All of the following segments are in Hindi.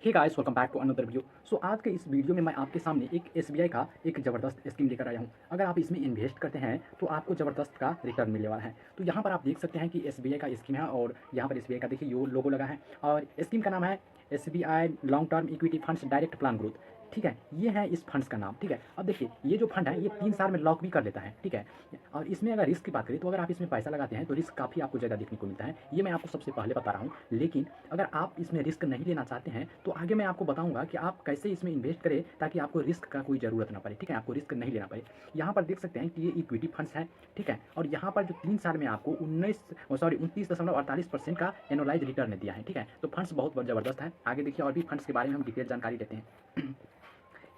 Hey guys, welcome back to another video. So आज के इस वीडियो में मैं आपके सामने एक एसबीआई का एक ज़बरदस्त स्कीम लेकर आया हूँ। अगर आप इसमें इन्वेस्ट करते हैं तो आपको ज़बरदस्त का रिटर्न मिलने वाला है। तो यहाँ पर आप देख सकते हैं कि एसबीआई का स्कीम है और यहाँ पर एसबीआई का देखिए यो लोगो लगा है और स्कीम का नाम है SBI long term equity funds direct plan growth. ठीक है, ये है इस फंड्स का नाम। ठीक है, अब देखिए ये जो फंड है ये 3 साल में लॉक भी कर देता है। ठीक है, और इसमें अगर रिस्क की बात करें तो अगर आप इसमें पैसा लगाते हैं तो रिस्क काफ़ी आपको ज़्यादा देखने को मिलता है। ये मैं आपको सबसे पहले बता रहा हूँ। लेकिन अगर आप इसमें रिस्क नहीं लेना चाहते हैं तो आगे मैं आपको बताऊंगा कि आप कैसे इसमें इन्वेस्ट करें ताकि आपको रिस्क का कोई ज़रूरत ना पड़े। ठीक है, आपको रिस्क नहीं लेना पड़े। यहाँ पर देख सकते हैं कि ये इक्विटी फंड्स है। ठीक है, और यहाँ पर जो 3 साल में आपको 29.38% का एनुअलाइज रिटर्न दिया है। ठीक है, तो फंड्स बहुत ज़बरदस्त है। आगे देखिए और भी फंड्स के बारे में हम डिटेल जानकारी लेते हैं।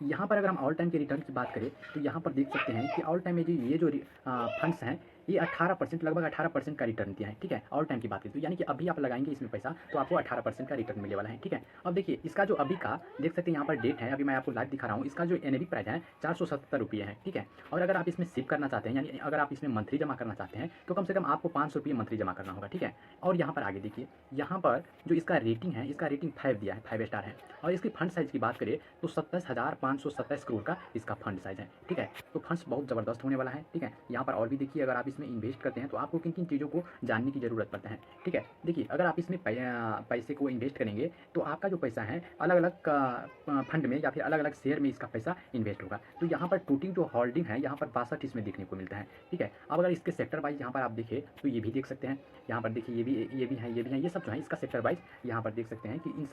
यहाँ पर अगर हम ऑल टाइम के रिटर्न की बात करें तो यहाँ पर देख सकते हैं कि ऑल टाइम में जो ये जो फंड्स हैं ये 18% लगभग 18% का रिटर्न दिया है। ठीक है, ऑल टाइम की बात करें तो यानी कि अभी आप लगाएंगे इसमें पैसा तो आपको 18% का रिटर्न मिलने वाला है। ठीक है, अब देखिए इसका जो अभी का देख सकते हैं यहाँ पर डेट है, अभी मैं आपको लाइव दिखा रहा हूँ। इसका जो एनएवी प्राइस है 470 रुपये है। ठीक है, और अगर आप इसमें सिप करना चाहते हैं यानी अगर आप इसमें मंथली जमा करना चाहते हैं तो कम से कम आपको 500 रुपये मंथली जमा करना होगा। ठीक है, और यहाँ पर आगे देखिए यहाँ पर जो इसका रेटिंग है, इसका रेटिंग 5 दिया है, 5 स्टार है। और इसकी फंड साइज़ की बात करें तो 27,527 करोड़ का इसका फंड साइज़ है। ठीक है, तो फंड्स बहुत ज़बरदस्त होने वाला है। ठीक है, यहाँ पर और भी देखिए अगर आप इसमें इन्वेस्ट करते हैं तो आपको किन किन चीज़ों को जानने की ज़रूरत पड़ता है। ठीक है, देखिए अगर आप इसमें पैसे को इन्वेस्ट करेंगे तो आपका जो पैसा है अलग अलग फंड में या फिर अलग अलग शेयर में इसका पैसा इन्वेस्ट होगा। तो यहाँ पर टोटल जो होल्डिंग है यहाँ पर 62 इसमें देखने को मिलता है। ठीक है, अब अगर इसके सेक्टर वाइज यहाँ पर आप देखें तो ये भी देख सकते हैं। यहाँ पर देखिए ये भी है, ये सब जो है इसका सेक्टर वाइज यहाँ पर देख सकते हैं कि इन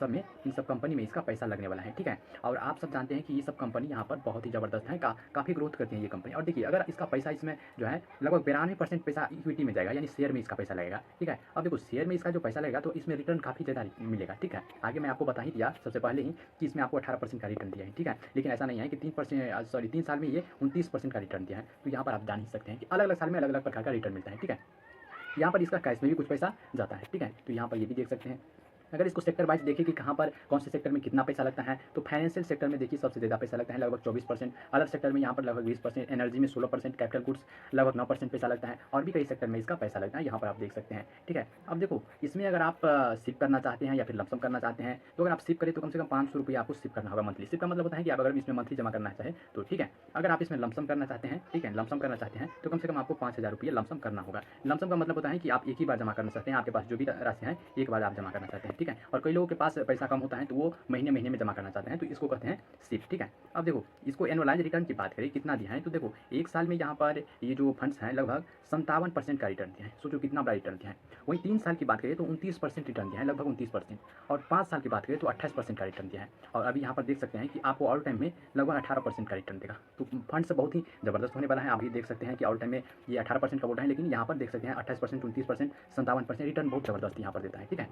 सब कंपनी में इसका पैसा लगने वाला है। ठीक है, और आप सब जानते हैं कि ये सब कंपनी यहाँ पर बहुत ही ज़बरदस्त है, काफ़ी ग्रोथ करती है ये कंपनी। और देखिए अगर इसका पैसा इसमें जो है लगभग 92% पैसा इक्विटी में जाएगा यानी शेयर में इसका पैसा लगेगा। ठीक है, अब देखो शेयर में इसका जो पैसा लगेगा तो इसमें रिटर्न काफ़ी ज़्यादा मिलेगा। ठीक है, आगे मैं आपको बता ही दिया सबसे पहले ही कि इसमें आपको 18% का रिटर्न दिया है। ठीक है, लेकिन ऐसा नहीं है कि 3 साल में ये 29% का रिटर्न दिया है। तो यहाँ पर आप जान ही सकते हैं कि अलग अलग साल में अलग अलग प्रकार का रिटर्न मिलता है। ठीक है, यहाँ पर इसका कैश में भी कुछ पैसा जाता है। ठीक है, तो यहाँ पर ये भी देख सकते हैं। अगर इसको सेक्टर वाइज देखें कि कहाँ पर कौन से सेक्टर में कितना पैसा लगता है तो फाइनेंशियल सेक्टर में देखिए सबसे ज़्यादा पैसा लगता है लगभग 24%। अदर सेक्टर में यहाँ पर लगभग 20%, एनर्जी में 16%, कैपिटल गुड्स लगभग 9% पैसा लगता है और भी कई सेक्टर में इसका पैसा लगता है। यहाँ पर आप देख सकते हैं। ठीक है, अब देखो इसमें अगर आप सिप करना चाहते हैं या फिर लमसम करना चाहते हैं तो अगर आप सिप करें तो कम से कम 500 रुपये आपको सिप करना होगा मंथली। सिप का मतलब होता है कि आप अगर इसमें मंथली जमा करना चाहें तो ठीक है। अगर आप इसमें लमसम करना चाहते हैं, ठीक है, लमसम करना चाहते हैं तो कम से कम आपको 5,000 रुपये लमसम करना होगा। लमसम का मतलब होता है कि आप एक ही बार जमा करना चाहते हैं, आपके पास जो भी राशि है एक बार आप जमा करना चाहते हैं। ठीक है, और कई लोगों के पास पैसा कम होता है तो वो महीने महीने में जमा करना चाहते हैं तो इसको कहते हैं सिप। ठीक है, अब देखो इसको एनुअलाइज रिटर्न की बात करें कितना दिया है तो देखो एक साल में यहाँ पर ये जो फंड्स हैं लगभग 57% का रिटर्न दिया है। सोचो कितना बड़ा रिटर्न दिया है। वहीं 3 साल की बात करें तो 29% रिटर्न दिया है, लगभग 29%। और 5 साल की बात करें तो 28% का रिटर्न दिया है। और अभी यहाँ पर देख सकते हैं कि आपको ऑल टाइम में लगभग 18% का रिटर्न देगा। तो फंड्स बहुत ही ज़बरदस्त होने वाला है। अभी देख सकते हैं कि ऑल टाइम में ये 18% का बोल रहे हैं लेकिन यहाँ पर देख सकते हैं 28%, 29%, 57% रिटर्न बहुत ज़बरदस्त यहाँ पर देता है। ठीक है,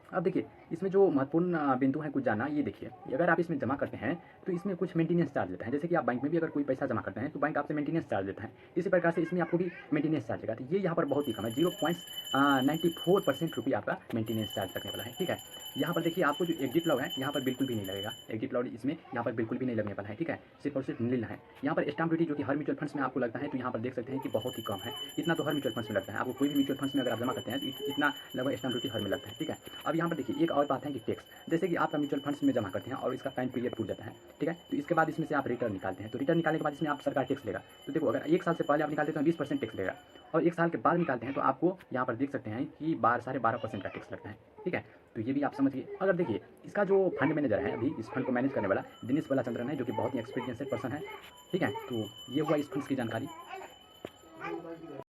अब देखिए इसमें जो महत्वपूर्ण बिंदु है कुछ जानना, ये देखिए अगर आप इसमें जमा करते हैं तो इसमें कुछ मेंटेनेंस चार्ज लेता है। जैसे कि आप बैंक में भी अगर कोई पैसा जमा करते हैं तो बैंक आपसे मेंटेनेंस चार्ज लेता है, इसी प्रकार से इसमें आपको भी मेंटेनेंस चार्ज लेगा। तो ये यहाँ पर बहुत ही कम है, 0.94% रुपये आपका मेंटेनेंस चार्ज लगने वाला है। ठीक है, यहाँ पर देखिए आपको जो एग्जिट लॉग है यहाँ पर बिल्कुल भी नहीं लगेगा। एग्जिट लॉग इसमें यहाँ पर बिल्कुल भी नहीं लगने वाला है। ठीक है, सिर्फ और सिर्फ नील है। यहाँ पर स्टाम्प ड्यूटी जो कि हर म्यूचुअल फंड्स में आपको लगता है तो यहाँ पर देख सकते हैं कि बहुत ही कम है। इतना तो हर म्यूचुअल फंड्स में लगता है, आपको कोई भी म्यूचुअल फंड्स में अगर आप जमा करते हैं तो इतना लगभग स्टाम्प ड्यूटी हर में लगता है। ठीक है, अब यहाँ पर देखिए एक और बात है कि टैक्स, जैसे कि आप म्यूचुअल फंड्स में जमा करते हैं और इसका टाइम पीरियड पूरा जाता है। ठीक है, तो इसके बाद इसमें से आप रिटर्न निकालते हैं तो रिटर्न निकालने के बाद इसमें आप सरकार टैक्स लेगा। तो देखो अगर 1 साल से पहले आप निकालते हैं तो 20% टैक्स लेगा और 1 साल के बाद निकालते हैं तो आपको यहाँ पर देख सकते हैं कि 12.5% का टैक्स लगता है। ठीक है, तो ये भी आप समझिए। अगर देखिए इसका जो फंड मैनेजर है अभी इस फंड को मैनेज करने वाला दिनेश बालाचंद्रन है जो कि बहुत ही एक्सपीरियंस पर्सन है। ठीक है, तो ये हुआ इस फंड्स की जानकारी।